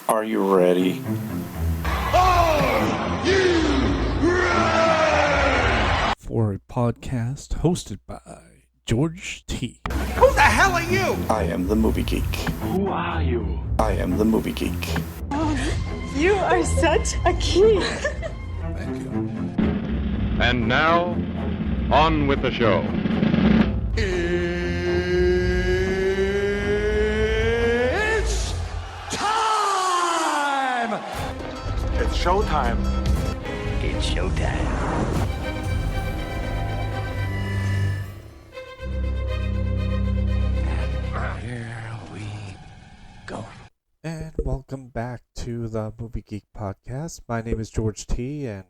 Are you ready? Are you ready? For a podcast hosted by George T. Who the hell are you? I am the movie geek. Who are you? I am the movie geek. You are such a geek. Thank you. And now, on with the show. It's time! It's showtime. It's showtime. Here we go. And welcome back to the Movie Geek Podcast. My name is George T, and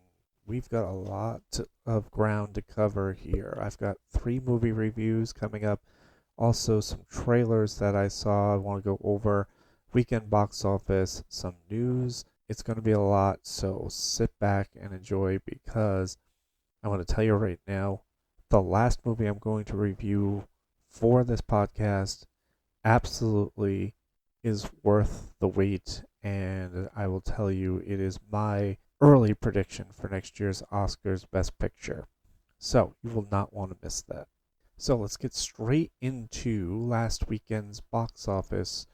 we've got a lot of ground to cover here. I've got 3 movie reviews coming up, also some trailers that I saw I want to go over, weekend box office, some news. It's going to be a lot, so sit back and enjoy, because I want to tell you right now, the last movie I'm going to review for this podcast absolutely is worth the wait, and I will tell you it is my early prediction for next year's Oscars Best Picture. So you will not want to miss that. So let's get straight into last weekend's box office.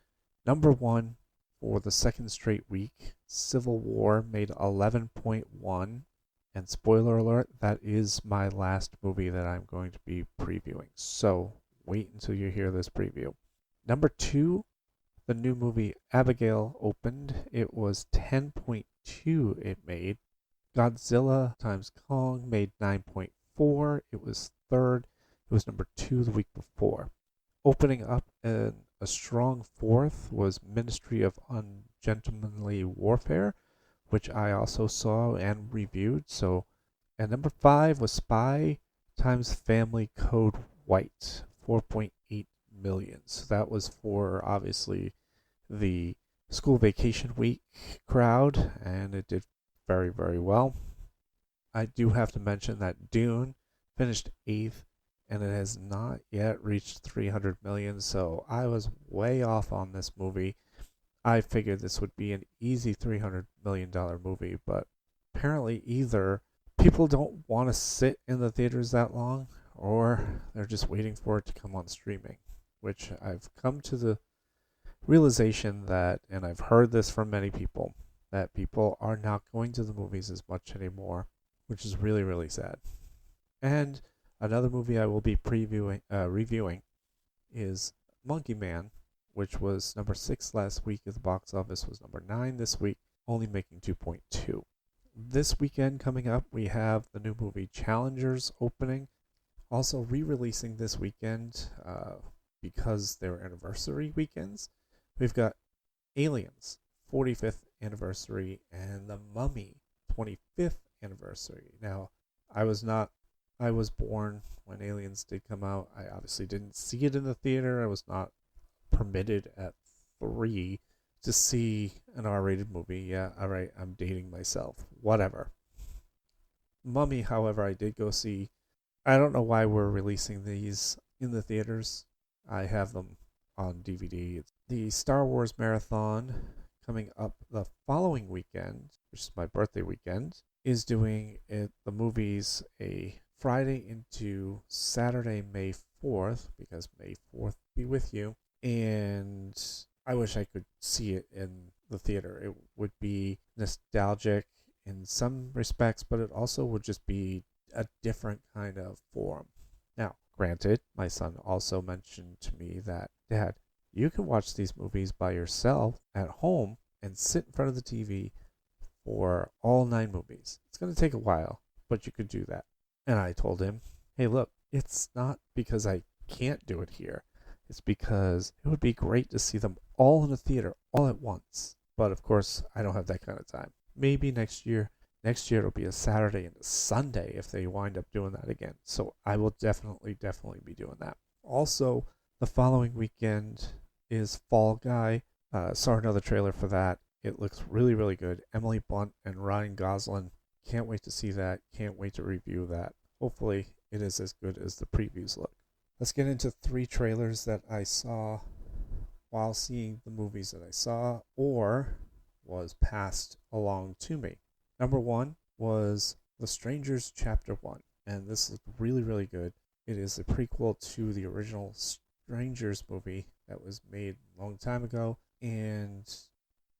Number 1 for the second straight week, Civil War made 11.1. And spoiler alert, that is my last movie that I'm going to be previewing. So wait until you hear this preview. Number 2, the new movie Abigail opened. It was 10.2 it made. Godzilla x Kong made 9.4. It was third. It was number 2 the week before. Opening up in a strong fourth was Ministry of Ungentlemanly Warfare, which I also saw and reviewed. And number 5 was Spy x Family Code White, 4.8 million. So that was for obviously the school vacation week crowd, and it did very, very well. I do have to mention that Dune finished 8th, and it has not yet reached 300 million, so I was way off on this movie. I figured this would be an easy $300 million movie, but apparently either people don't want to sit in the theaters that long, or they're just waiting for it to come on streaming, which I've come to the realization that, and I've heard this from many people, that people are not going to the movies as much anymore, which is really, really sad. And another movie I will be reviewing is Monkey Man, which was number 6 last week at the box office, was number 9 this week, only making 2.2. This weekend coming up, we have the new movie Challengers opening. Also re-releasing this weekend, because they're anniversary weekends, we've got Aliens 45th anniversary and The Mummy 25th anniversary. Now, I was born when Aliens did come out. I obviously didn't see it in the theater. I was not permitted at 3 to see an R-rated movie. Yeah, alright, I'm dating myself. Whatever. Mummy, however, I did go see. I don't know why we're releasing these in the theaters. I have them on DVD. The Star Wars Marathon, coming up the following weekend, which is my birthday weekend, is doing the movies a Friday into Saturday, May 4th, because May 4th be with you. And I wish I could see it in the theater. It would be nostalgic in some respects, but it also would just be a different kind of forum. Now, granted, my son also mentioned to me that, Dad, you can watch these movies by yourself at home and sit in front of the TV for all 9 movies. It's going to take a while, but you could do that. And I told him, hey, look, it's not because I can't do it here. It's because it would be great to see them all in a theater all at once. But of course, I don't have that kind of time. Maybe next year. Next year it'll be a Saturday and a Sunday if they wind up doing that again. So I will definitely be doing that. Also, the following weekend is Fall Guy. Saw another trailer for that. It looks really, really good. Emily Blunt and Ryan Gosling. Can't wait to see that. Can't wait to review that. Hopefully it is as good as the previews look. Let's get into 3 trailers that I saw while seeing the movies that I saw, or was passed along to me. Number one was The Strangers Chapter 1, and this is really, really good. It is a prequel to the original Strangers movie that was made a long time ago, and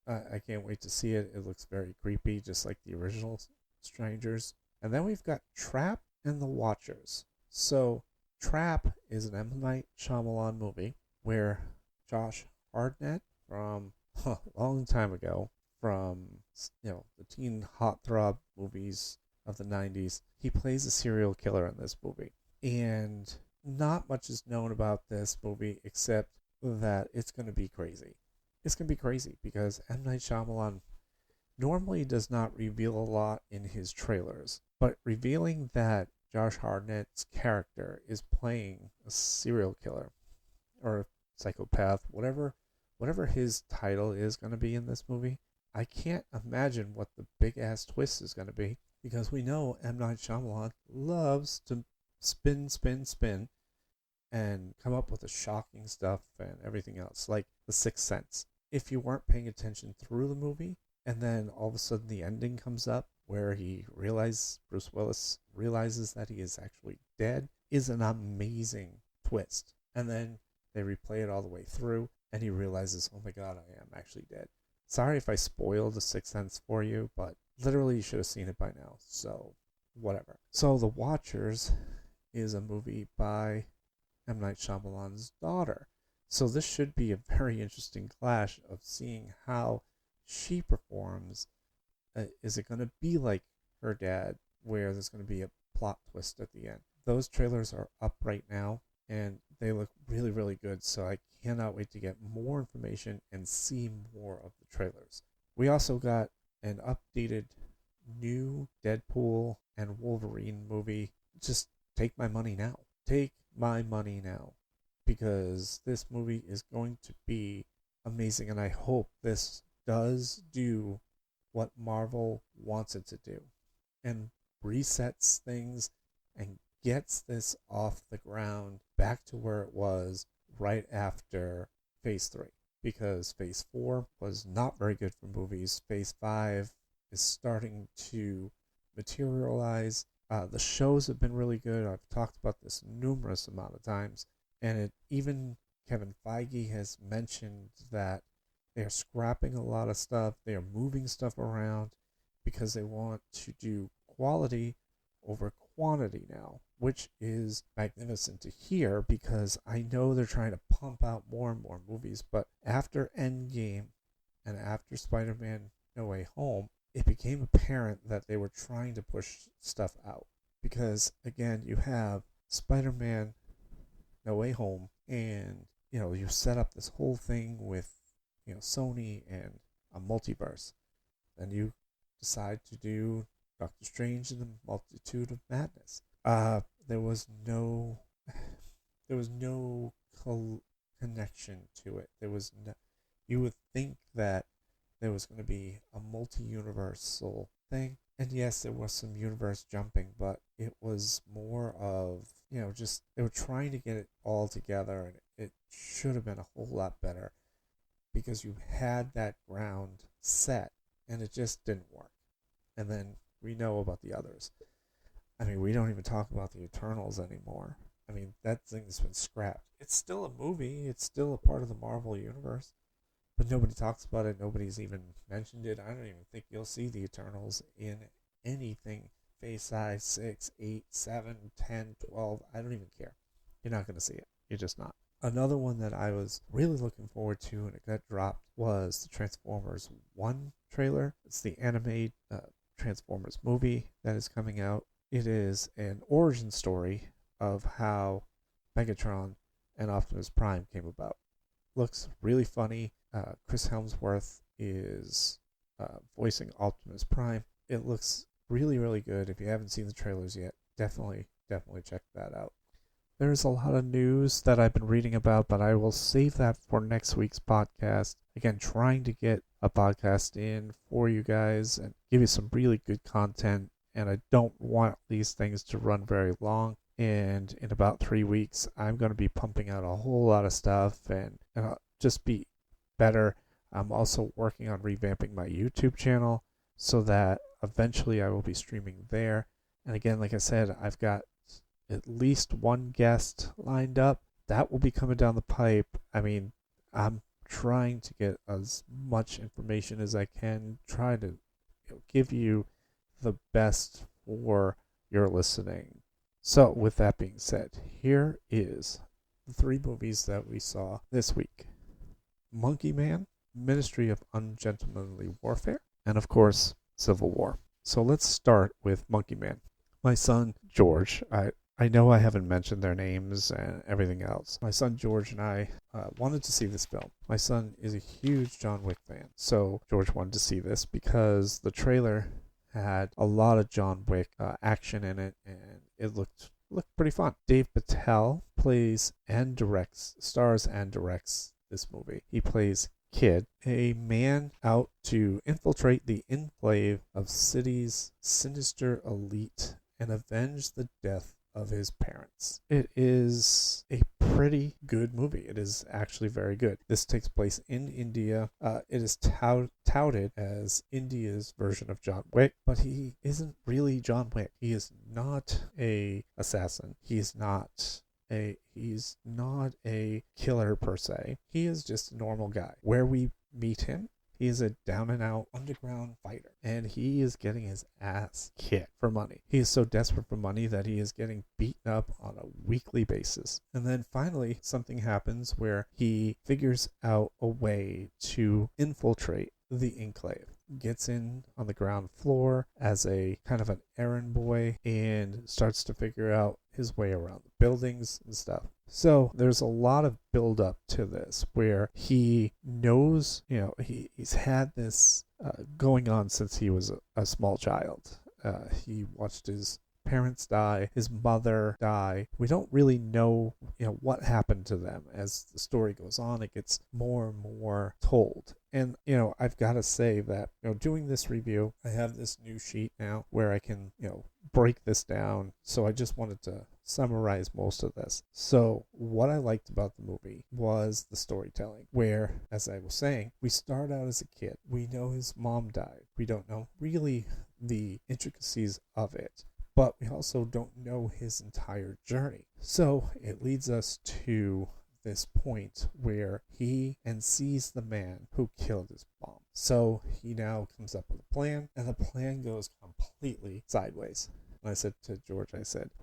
I can't wait to see it. It looks very creepy, just like the original Strangers. And then we've got Trap and the Watchers. So Trap is an M. Night Shyamalan movie where Josh Hartnett from a long time ago, from the teen heartthrob movies of the 90s, he plays a serial killer in this movie. And not much is known about this movie except that it's going to be crazy. It's going to be crazy because M. Night Shyamalan normally does not reveal a lot in his trailers, but revealing that Josh Hartnett's character is playing a serial killer or a psychopath, whatever his title is going to be in this movie, I can't imagine what the big ass twist is going to be, because we know M. Night Shyamalan loves to spin and come up with the shocking stuff and everything else, like The Sixth Sense. If you weren't paying attention through the movie, and then all of a sudden the ending comes up where Bruce Willis realizes that he is actually dead, is an amazing twist. And then they replay it all the way through, and he realizes, oh my god, I am actually dead. Sorry if I spoiled The Sixth Sense for you, but literally you should have seen it by now, so whatever. So The Watchers is a movie by M. Night Shyamalan's daughter. So this should be a very interesting clash of seeing how she performs. Is it going to be like her dad, where there's going to be a plot twist at the end? Those trailers are up right now, and they look really, really good, so I cannot wait to get more information and see more of the trailers. We also got an updated new Deadpool and Wolverine movie. Just take my money now. Take my money now. Because this movie is going to be amazing, and I hope this does do what Marvel wants it to do and resets things and gets this off the ground back to where it was right after Phase 3. Because Phase 4 was not very good for movies. Phase 5 is starting to materialize. The shows have been really good. I've talked about this numerous amount of times. And even Kevin Feige has mentioned that they're scrapping a lot of stuff. They are moving stuff around because they want to do quality over quantity now, which is magnificent to hear, because I know they're trying to pump out more and more movies. But after Endgame and after Spider-Man No Way Home, it became apparent that they were trying to push stuff out. Because, again, you have Spider-Man No Way Home, and you set up this whole thing with Sony and a multiverse. Then you decide to do Doctor Strange and the Multitude of Madness. There was no connection to it. You would think that there was going to be a multi-universal thing. And yes, there was some universe jumping, but it was more of, just they were trying to get it all together, and it should have been a whole lot better, because you had that ground set, and it just didn't work. And then we know about the others. I mean, we don't even talk about the Eternals anymore. I mean, that thing's been scrapped. It's still a movie. It's still a part of the Marvel universe. But nobody talks about it. Nobody's even mentioned it. I don't even think you'll see the Eternals in anything. Phase 5, 6, 8, 7, 10, 12. I don't even care. You're not going to see it. You're just not. Another one that I was really looking forward to, and it got dropped, was the Transformers 1 trailer. It's the animated Transformers movie that is coming out. It is an origin story of how Megatron and Optimus Prime came about. Looks really funny. Chris Hemsworth is voicing Optimus Prime. It looks really, really good. If you haven't seen the trailers yet, definitely check that out. There's a lot of news that I've been reading about, but I will save that for next week's podcast. Again, trying to get a podcast in for you guys and give you some really good content. And I don't want these things to run very long. And in about 3 weeks, I'm going to be pumping out a whole lot of stuff and just be better. I'm also working on revamping my YouTube channel so that eventually I will be streaming there. And again, like I said, I've got at least one guest lined up. That will be coming down the pipe. I mean, I'm trying to get as much information as I can, try to give you the best for your listening. So, with that being said, here is the 3 movies that we saw this week. Monkey Man, Ministry of Ungentlemanly Warfare, and of course, Civil War. So let's start with Monkey Man. My son, George, I know I haven't mentioned their names and everything else. My son George and I wanted to see this film. My son is a huge John Wick fan, so George wanted to see this because the trailer had a lot of John Wick action in it, and it looked pretty fun. Dave Patel stars and directs this movie. He plays Kid, a man out to infiltrate the enclave of city's sinister elite and avenge the death of his parents. It is a pretty good movie. It is actually very good. This takes place in India. It is touted as India's version of John Wick, but he isn't really John Wick. He is not a assassin. He's not a killer per se. He is just a normal guy. Where we meet him, he is a down-and-out underground fighter, and he is getting his ass kicked for money. He is so desperate for money that he is getting beaten up on a weekly basis. And then finally, something happens where he figures out a way to infiltrate the enclave. Gets in on the ground floor as a kind of an errand boy and starts to figure out his way around the buildings and stuff. So there's a lot of build up to this where he knows, he's had this going on since he was a small child. He watched his parents die, his mother die. We don't really know, what happened to them. As the story goes on, it gets more and more told. And, I've got to say that, doing this review, I have this new sheet now where I can, break this down. So I just wanted to summarize most of this. So what I liked about the movie was the storytelling, where, as I was saying, we start out as a kid. We know his mom died. We don't know really the intricacies of it, but we also don't know his entire journey. So it leads us to this point where he sees the man who killed his mom. So he now comes up with a plan, and the plan goes completely sideways. And I said to George,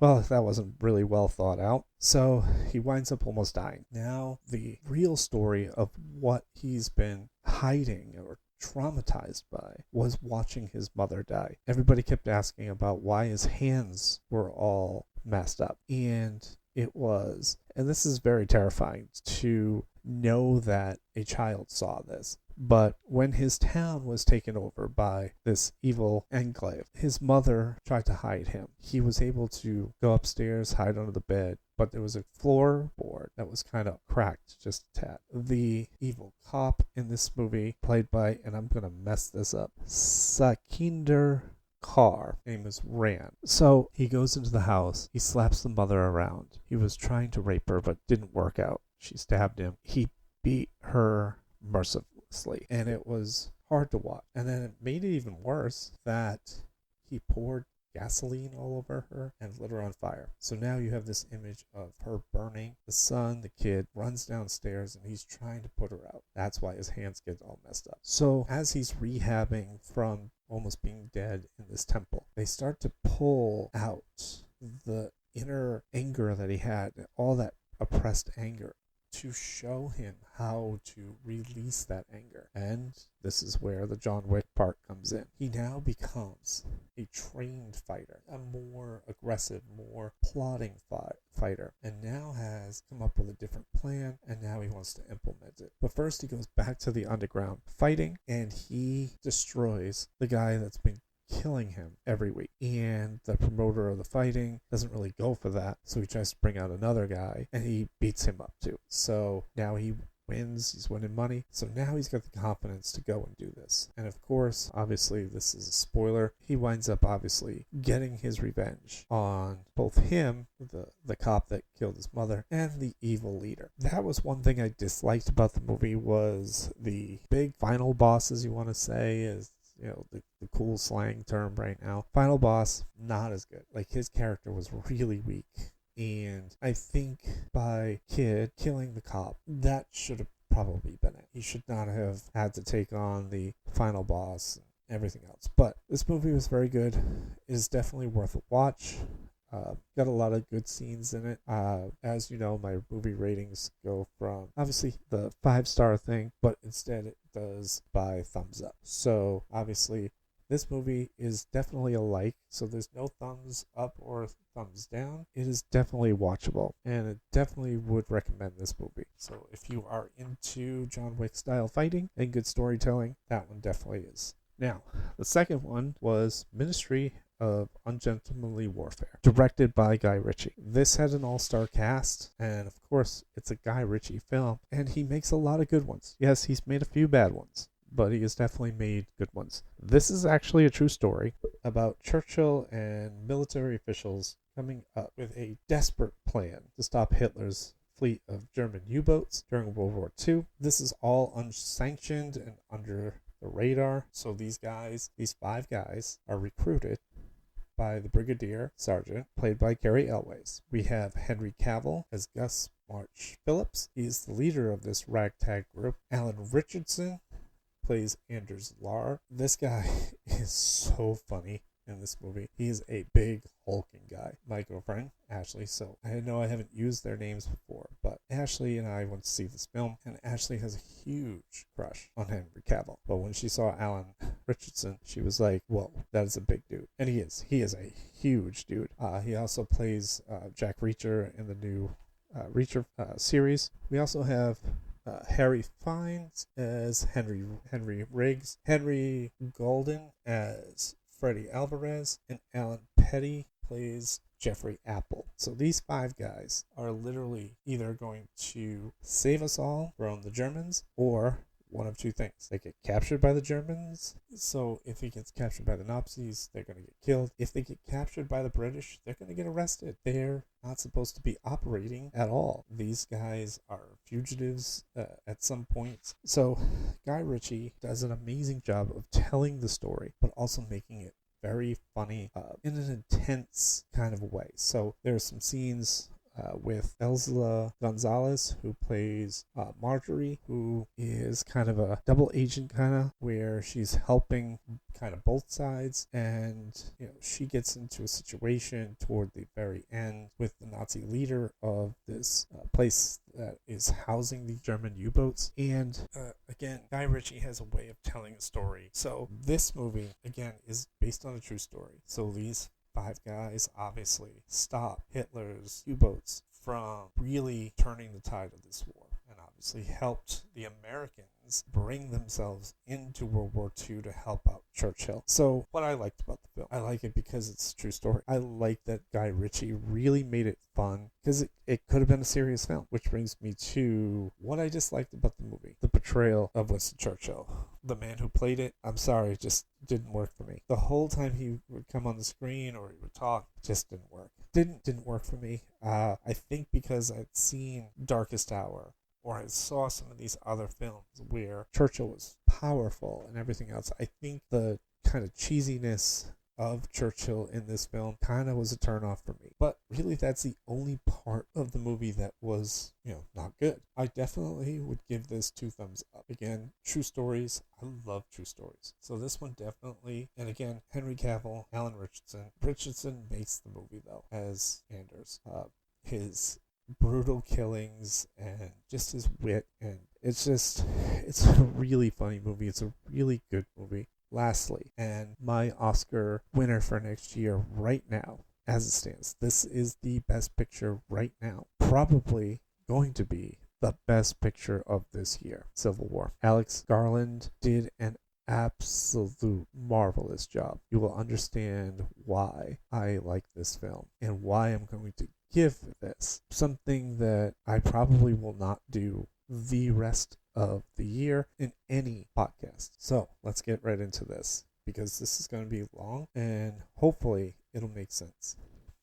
well, that wasn't really well thought out. So he winds up almost dying. Now, the real story of what he's been hiding or traumatized by was watching his mother die. Everybody kept asking about why his hands were all messed up. And this is very terrifying to know that a child saw this. But when his town was taken over by this evil enclave, his mother tried to hide him. He was able to go upstairs, hide under the bed, but there was a floorboard that was kind of cracked just a tad. The evil cop in this movie, played by, and I'm going to mess this up, Sakinder Kaur, name is Rand. So he goes into the house, he slaps the mother around. He was trying to rape her, but didn't work out. She stabbed him. He beat her mercilessly, and it was hard to watch. And then it made it even worse that he poured gasoline all over her and lit her on fire. So now you have this image of her burning. The son, the kid, runs downstairs and he's trying to put her out. That's why his hands get all messed up. So as he's rehabbing from almost being dead in this temple, they start to pull out the inner anger that he had, all that oppressed anger, to show him how to release that anger. And this is where the John Wick part comes in. He now becomes a trained fighter, a more aggressive, more plotting fighter, and now has come up with a different plan, and now he wants to implement it. But first he goes back to the underground fighting, and he destroys the guy that's been killing him every week. And the promoter of the fighting doesn't really go for that, so he tries to bring out another guy, and he beats him up too. So now he wins, he's winning money. So now he's got the confidence to go and do this. And of course, obviously, this is a spoiler. He winds up obviously getting his revenge on both him, the cop that killed his mother, and the evil leader. That was one thing I disliked about the movie, was the big final boss, as you want to say, is the cool slang term right now. Final boss, not as good. Like, his character was really weak. And I think by Kid killing the cop, that should have probably been it. He should not have had to take on the final boss and everything else. But this movie was very good. It is definitely worth a watch. Got a lot of good scenes in it. As you know, my movie ratings go from obviously the 5-star thing, but instead it does by thumbs up. So obviously this movie is definitely a like, so there's no thumbs up or thumbs down. It is definitely watchable, and I definitely would recommend this movie. So if you are into John Wick style fighting and good storytelling, that one definitely is. Now, the second one was Ministry of Ungentlemanly Warfare, directed by Guy Ritchie. This had an all-star cast, and of course, it's a Guy Ritchie film, and he makes a lot of good ones. Yes, he's made a few bad ones, but he has definitely made good ones. This is actually a true story about Churchill and military officials coming up with a desperate plan to stop Hitler's fleet of German U-boats during World War II. This is all unsanctioned and under the radar. So these 5 guys, are recruited by the Brigadier Sergeant, played by Cary Elwes. We have Henry Cavill as Gus March Phillips. He's the leader of this ragtag group. Alan Richardson plays Anders Lahr. This guy is so funny in this movie. He is a big hulking guy. My girlfriend, Ashley, so I know I haven't used their names before, but Ashley and I went to see this film, and Ashley has a huge crush on Henry Cavill. But when she saw Alan Richardson, she was like, whoa, that is a big dude. And he is a huge dude. He also plays Jack Reacher in the new Reacher series. We also have Harry Fiennes as Henry Riggs, Henry Golden as Freddie Alvarez, and Alan Petty plays Jeffrey Apple. So these 5 guys are literally either going to save us all from the Germans, or one of two things. They get captured by the Germans. So if he gets captured by the Nazis, they're going to get killed. If they get captured by the British, they're going to get arrested. They're not supposed to be operating at all. These guys are fugitives at some point. So Guy Ritchie does an amazing job of telling the story, but also making it very funny in an intense kind of way. So there's some scenes with Elsa Gonzalez, who plays Marjorie, who is kind of a double agent where she's helping kind of both sides, and she gets into a situation toward the very end with the Nazi leader of this place that is housing the German U-boats. And again, Guy Ritchie has a way of telling a story. So this movie, again, is based on a true story. So these 5 guys obviously stop Hitler's U-boats from really turning the tide of this war, and obviously helped the Americans bring themselves into World War II to help out Churchill. So what I liked about the film, I like it because it's a true story. I like that Guy Ritchie really made it fun, because it could have been a serious film, which brings me to what I disliked about the movie: the portrayal of Winston Churchill. The man who played it, I'm sorry, it just didn't work for me. The whole time he would come on the screen or he would talk, it just didn't work. Didn't work for me. I think because I'd seen Darkest Hour, or I saw some of these other films where Churchill was powerful and everything else, I think the kind of cheesiness of Churchill in this film kind of was a turnoff for me. But really, that's the only part of the movie that was, not good. I definitely would give this 2 thumbs up. Again, true stories. I love true stories. So this one definitely, and again, Henry Cavill, Alan Richardson. Richardson makes the movie, though, as Anders. His brutal killings and just his wit, and it's a really funny movie. It's a really good movie. Lastly, and my Oscar winner for next year right now, as it stands, this is the best picture right now. Probably going to be the best picture of this year, Civil War. Alex Garland did an absolute marvelous job. You will understand why I like this film and why I'm going to give this, something that I probably will not do the rest of the year in any podcast. So let's get right into this, because this is going to be long and hopefully it'll make sense.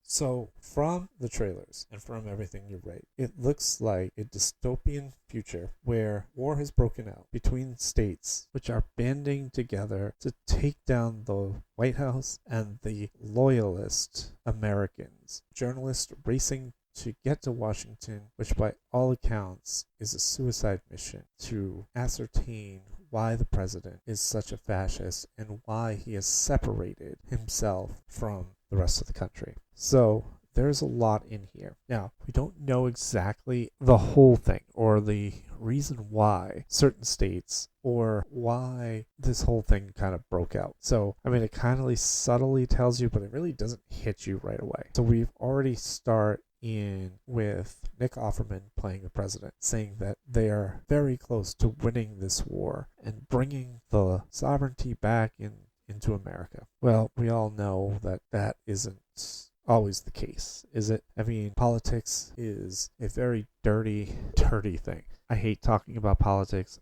So, from the trailers and from everything you read, it looks like a dystopian future where war has broken out between states which are banding together to take down the White House and the loyalist Americans. Journalists racing to get to Washington, which by all accounts is a suicide mission to ascertain why the president is such a fascist and why he has separated himself from the rest of the country. So there's a lot in here. Now, we don't know exactly the whole thing or the reason why certain states or why this whole thing kind of broke out. So, I mean, it kind of subtly tells you, but it really doesn't hit you right away. So we've already start in with Nick Offerman playing the president, saying that they are very close to winning this war and bringing the sovereignty back into America. Well, we all know that that isn't always the case, is it? I mean, politics is a very dirty thing. I hate talking about politics.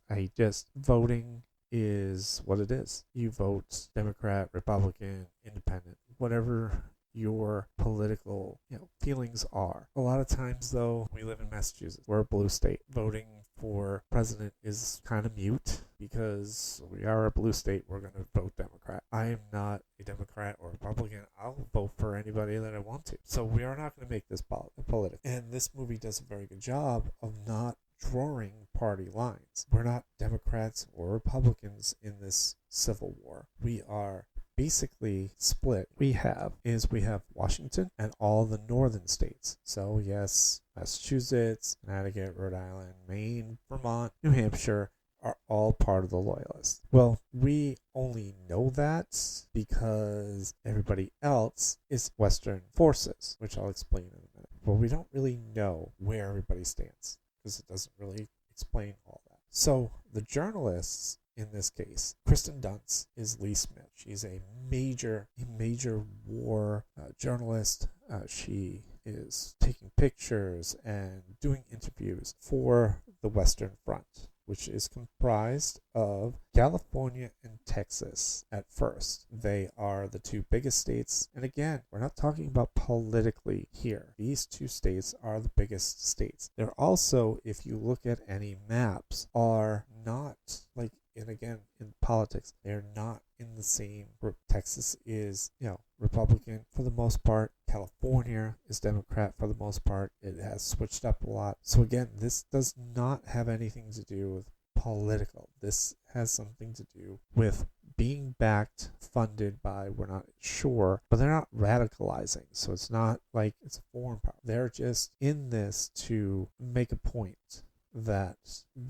Voting is what it is. You vote Democrat, Republican, Independent, whatever your political feelings are. A lot of times, though, we live in Massachusetts. We're a blue state. Voting for president is kind of mute because we are a blue state. We're going to vote Democrat. I am not a Democrat or Republican. I'll vote for anybody that I want to. So we are not going to make this political. And this movie does a very good job of not drawing party lines. We're not Democrats or Republicans in this civil war. We are basically split. We have Washington and all the northern states. So yes, Massachusetts, Connecticut, Rhode Island, Maine, Vermont, New Hampshire are all part of the Loyalists. Well, we only know that because everybody else is Western forces, which I'll explain in a minute. But we don't really know where everybody stands because it doesn't really explain all that. So the journalists in this case, Kristen Dunst is Lee Smith. She's a major war journalist. She is taking pictures and doing interviews for the Western Front, which is comprised of California and Texas at first. They are the two biggest states. And again, we're not talking about politically here. These two states are the biggest states. They're also, if you look at any maps, are not like, and again, in politics, they're not in the same group. Texas is, Republican for the most part. California is Democrat for the most part. It has switched up a lot. So again, this does not have anything to do with political. This has something to do with being backed, funded by, we're not sure, but they're not radicalizing. So it's not like it's a foreign power. They're just in this to make a point that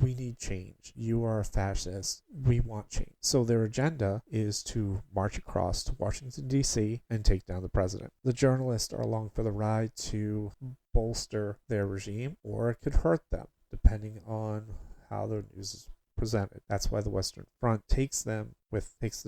we need change. You are a fascist. We want change. So their agenda is to march across to Washington, D.C. and take down the president. The journalists are along for the ride to bolster their regime, or it could hurt them, depending on how the news is presented. That's why the Western Front takes the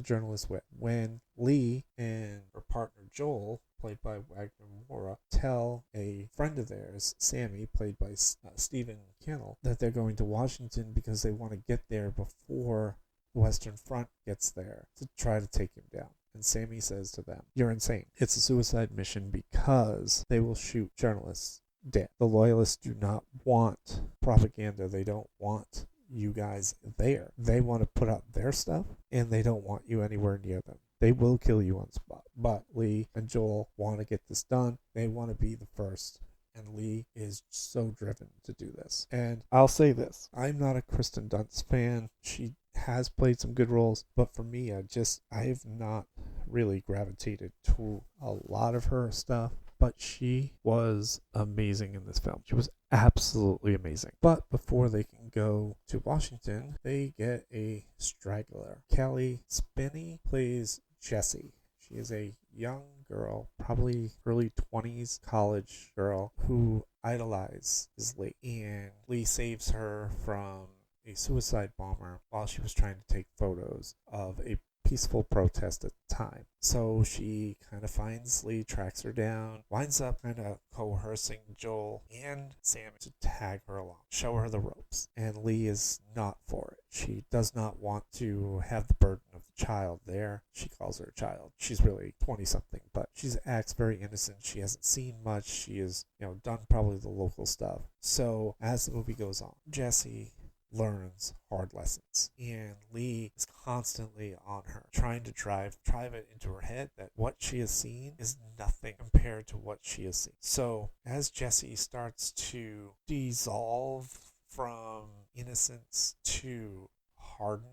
journalists with. When Lee and her partner Joel, played by Wagner Moura, tell a friend of theirs, Sammy, played by Stephen Cannell, that they're going to Washington because they want to get there before the Western Front gets there to try to take him down. And Sammy says to them, "You're insane. It's a suicide mission because they will shoot journalists dead. The Loyalists do not want propaganda. They don't want you guys there. They want to put out their stuff, and they don't want you anywhere near them. They will kill you on spot." But Lee and Joel want to get this done. They want to be the first. And Lee is so driven to do this. And I'll say this. I'm not a Kristen Dunst fan. She has played some good roles. But for me, I have not really gravitated to a lot of her stuff. But she was amazing in this film. She was absolutely amazing. But before they can go to Washington, they get a straggler. Kelly Spinney plays Jessie. She is a young girl, probably early 20s college girl, who idolizes Lee. And Lee saves her from a suicide bomber while she was trying to take photos of a peaceful protest at the time. So she kind of finds Lee, tracks her down, winds up kind of coercing Joel and Sammy to tag her along, show her the ropes. And Lee is not for it. She does not want to have the burden of the child there. She calls her a child. She's really 20-something, but she acts very innocent. She hasn't seen much. She has, done probably the local stuff. So as the movie goes on, Jesse learns hard lessons, and Lee is constantly on her, trying to drive it into her head that what she has seen is nothing compared to what she has seen. So as Jesse starts to dissolve from innocence to hardened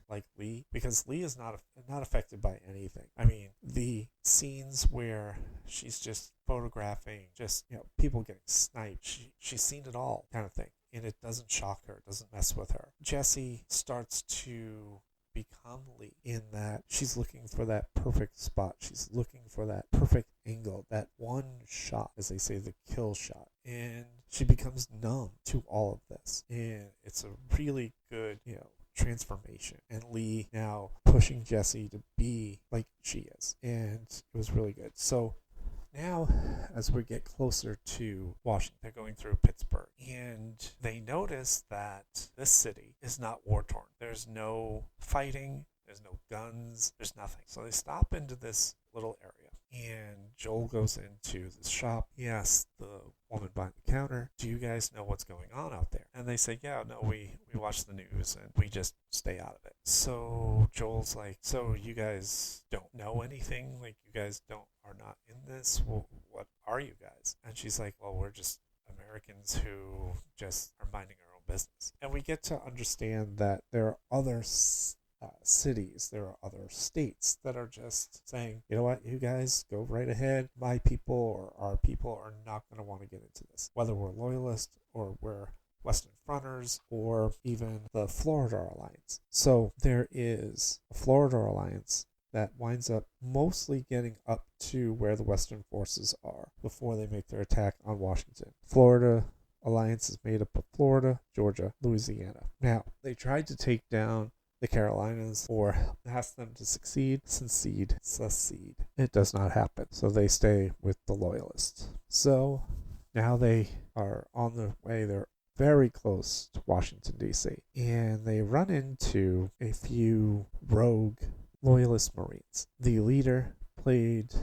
like Lee, because Lee is not affected by anything. I mean, the scenes where she's just photographing people getting sniped, she's seen it all, kind of thing, and it doesn't shock her, it doesn't mess with her. Jesse starts to become Lee in that she's looking for that perfect spot. She's looking for that perfect angle, that one shot, as they say, the kill shot. And she becomes numb to all of this. And it's a really good, transformation. And Lee now pushing Jesse to be like she is. And it was really good. So now, as we get closer to Washington, they're going through Pittsburgh, and they notice that this city is not war-torn. There's no fighting, there's no guns, there's nothing. So they stop into this little area, and Joel goes into the shop. He asks the woman behind the counter, do you guys know what's going on out there? And they say, yeah, no, we watch the news, and we just stay out of it. So Joel's like, so you guys don't know anything? Like, you guys are not in this? Well, what are you guys? And she's like, well, we're just Americans who just are minding our own business. And we get to understand that there are other cities, there are other states that are just saying, you know what, you guys go right ahead. My people or our people are not going to want to get into this. Whether we're loyalists or we're Western Fronters or even the Florida Alliance. So there is a Florida Alliance that winds up mostly getting up to where the Western forces are before they make their attack on Washington. Florida Alliance is made up of Florida, Georgia, Louisiana. Now, they tried to take down the Carolinas or ask them to secede. It does not happen. So they stay with the Loyalists. So now they are on their way. They're very close to Washington, D.C. And they run into a few rogue Loyalist Marines. The leader, played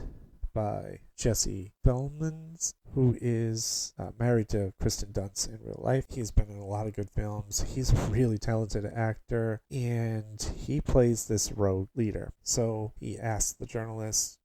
by Jesse Plemons, who is married to Kristen Dunst in real life. He's been in a lot of good films. He's a really talented actor, and he plays this rogue leader. So he asks the journalist,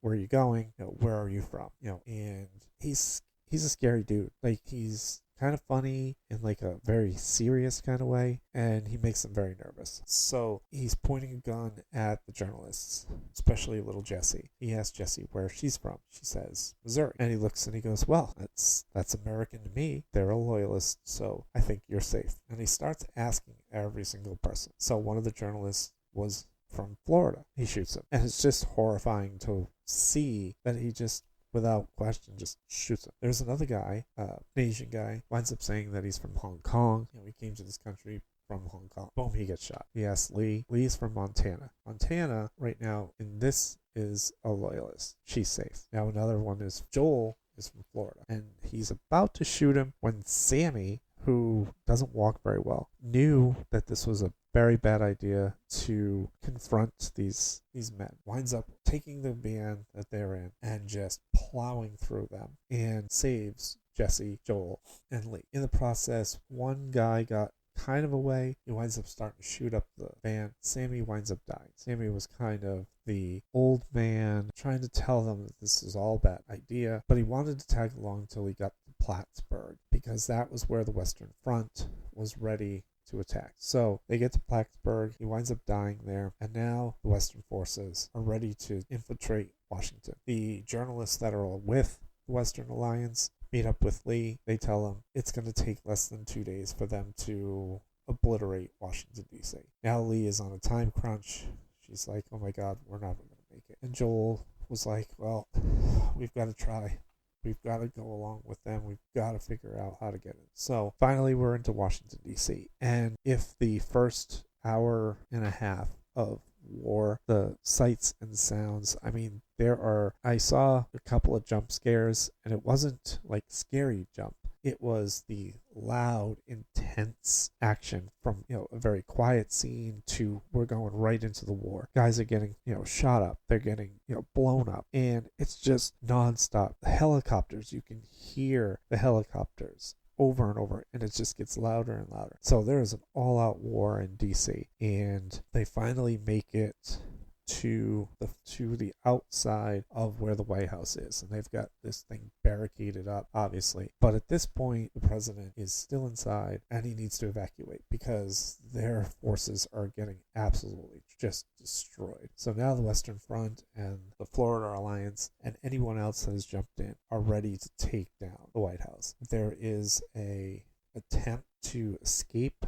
where are you going? Where are you from? And he's a scary dude. Like, he's kind of funny in like a very serious kind of way, and he makes them very nervous. So he's pointing a gun at the journalists, especially little Jessie. He asks Jessie where she's from. She says Missouri, and he looks and he goes, well, that's American to me. They're a loyalist, so I think you're safe. And he starts asking every single person. So one of the journalists was from Florida. He shoots him, and it's just horrifying to see that he just, without question, just shoots him. There's another guy, an Asian guy, winds up saying that he's from Hong Kong. He came to this country from Hong Kong. Boom, he gets shot. He asks Lee. Lee's from Montana. Montana, right now, in this, is a loyalist. She's safe. Now another one is Joel is from Florida, and he's about to shoot him when Sammy, who doesn't walk very well, knew that this was a very bad idea to confront these men. Winds up taking the van that they're in and just plowing through them and saves Jesse, Joel, and Lee. In the process, one guy got kind of away. He winds up starting to shoot up the van. Sammy winds up dying. Sammy was kind of the old man trying to tell them that this is all a bad idea, but he wanted to tag along until he got to Plattsburgh, because that was where the Western Front was ready to attack. So they get to Plattsburgh. He winds up dying there, and now the Western forces are ready to infiltrate Washington. The journalists that are with the Western Alliance meet up with Lee. They tell him it's going to take less than 2 days for them to obliterate Washington, D.C. Now Lee is on a time crunch. She's like, oh my God, we're not going to make it. And Joel was like, well, we've got to try. We've got to go along with them. We've got to figure out how to get in. So finally, we're into Washington, D.C. And if the first hour and a half of war, the sights and sounds. I mean, I saw a couple of jump scares, and it wasn't like scary jump. It was the loud, intense action from, a very quiet scene to we're going right into the war. Guys are getting, shot up. They're getting, blown up. And it's just nonstop. The helicopters, you can hear the helicopters over and over, and it just gets louder and louder. So there is an all-out war in DC, and they finally make it to the outside of where the White House is, and they've got this thing barricaded up, obviously. But at this point, the president is still inside, and he needs to evacuate because their forces are getting absolutely just destroyed. So now the Western Front and the Florida Alliance and anyone else that has jumped in are ready to take down the White House. There is a attempt to escape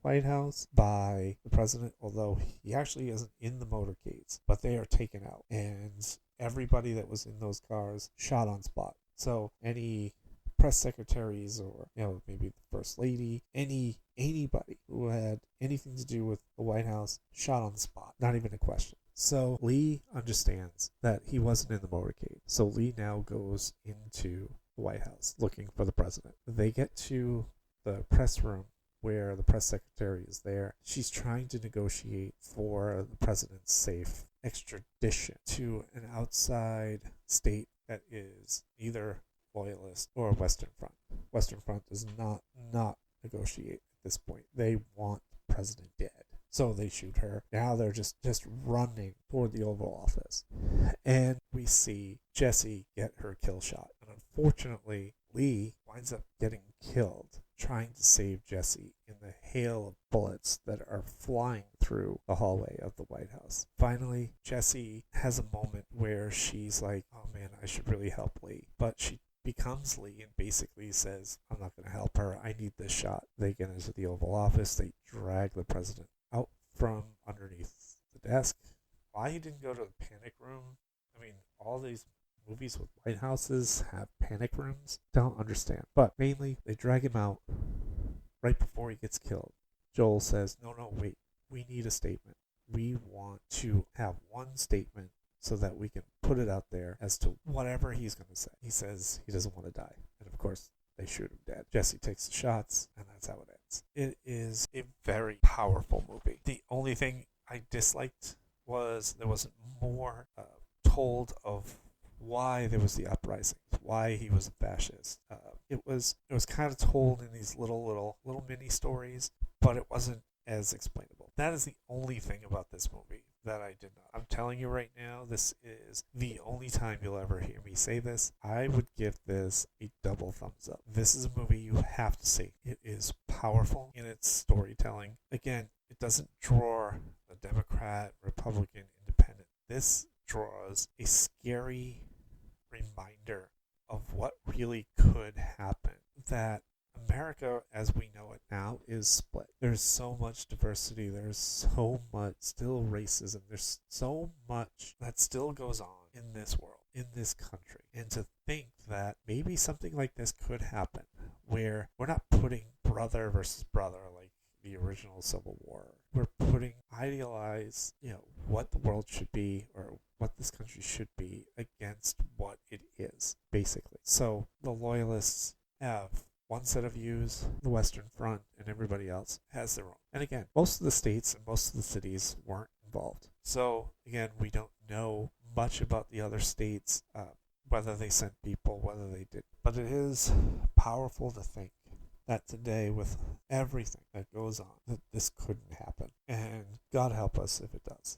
White House by the president, although he actually isn't in the motorcades, but they are taken out, and everybody that was in those cars shot on spot. So any press secretaries or maybe the first lady, anybody who had anything to do with the White House shot on the spot, not even a question. So Lee understands that he wasn't in the motorcade, so Lee now goes into the White House looking for the president. They get to the press room where the press secretary is there. She's trying to negotiate for the president's safe extradition to an outside state that is either loyalist or Western Front. Western Front does not negotiate at this point. They want the president dead. So they shoot her. Now they're just running toward the Oval Office. And we see Jesse get her kill shot. And unfortunately, Lee winds up getting killed trying to save Jesse in the hail of bullets that are flying through the hallway of the White House. Finally, Jesse has a moment where she's like, oh man, I should really help Lee. But she becomes Lee and basically says, I'm not going to help her. I need this shot. They get into the Oval Office. They drag the president out from underneath the desk. Why he didn't go to the panic room? I mean, all these movies with White Houses have panic rooms. Don't understand. But mainly, they drag him out right before he gets killed. Joel says, no, wait. We need a statement. We want to have one statement so that we can put it out there as to whatever he's going to say. He says he doesn't want to die. And of course, they shoot him dead. Jesse takes the shots, and that's how it ends. It is a very powerful movie. The only thing I disliked was there wasn't more told of why there was the uprising, why he was a fascist. It was kind of told in these little mini stories, but it wasn't as explainable. That is the only thing about this movie that I did not. I'm telling you right now, this is the only time you'll ever hear me say this. I would give this a double thumbs up. This is a movie you have to see. It is powerful in its storytelling. Again, it doesn't draw a Democrat, Republican, Independent. This draws a scary reminder of what really could happen. That America, as we know it now, is split. There's so much diversity. There's so much still racism. There's so much that still goes on in this world, in this country. And to think that maybe something like this could happen, where we're not putting brother versus brother like the original Civil War. We're putting idealized, what the world should be or what this country should be against what it is, basically. So the loyalists have one set of views, the Western Front and everybody else has their own. And again, most of the states and most of the cities weren't involved. So again, we don't know much about the other states, whether they sent people, whether they did. But it is powerful to think that today, with everything that goes on, that this couldn't happen. And God help us if it does.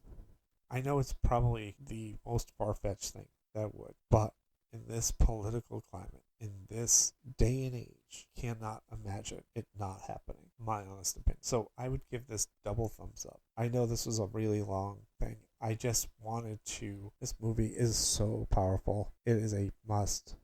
I know it's probably the most far-fetched thing that would, but in this political climate, in this day and age, cannot imagine it not happening, my honest opinion. So I would give this double thumbs up. I know this was a really long thing. I just wanted to, this movie is so powerful. It is a must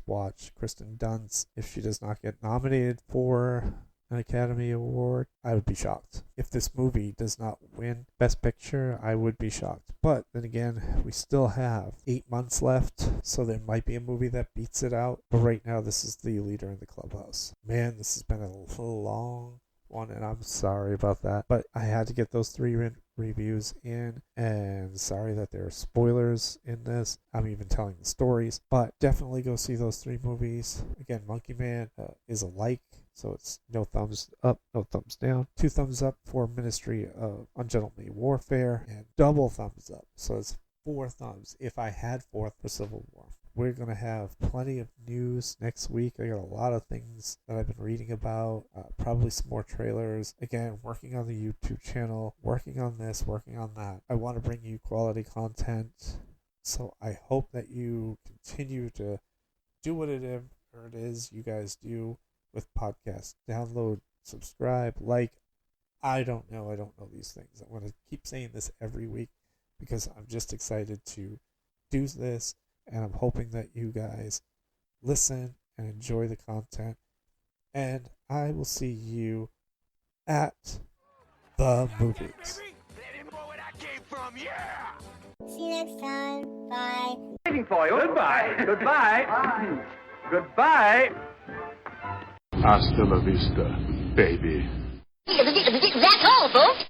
watch. Kristen Dunst, if she does not get nominated for an Academy Award, I would be shocked. If this movie does not win Best Picture, I would be shocked. But then again, we still have 8 months left, so there might be a movie that beats it out. But right now, this is the leader in the clubhouse. Man, this has been a long one, and I'm sorry about that. But I had to get those three reviews in, and sorry that there are spoilers in this. I'm even telling the stories, but definitely go see those 3 movies. Again, Monkey Man is a like, so it's no thumbs up, no thumbs down. 2 thumbs up for Ministry of Ungentlemanly Warfare, and double thumbs up, so it's 4 thumbs if I had 4th for Civil War. We're going to have plenty of news next week. I got a lot of things that I've been reading about, probably some more trailers. Again, working on the YouTube channel, working on this, working on that. I want to bring you quality content, so I hope that you continue to do what it is you guys do with podcasts. Download, subscribe, like. I don't know these things. I'm going to keep saying this every week because I'm just excited to do this. And I'm hoping that you guys listen and enjoy the content. And I will see you at the movies. See you next time. Bye. Waiting for you. Goodbye. Goodbye. Goodbye. Hasta la vista, baby. That's all, folks.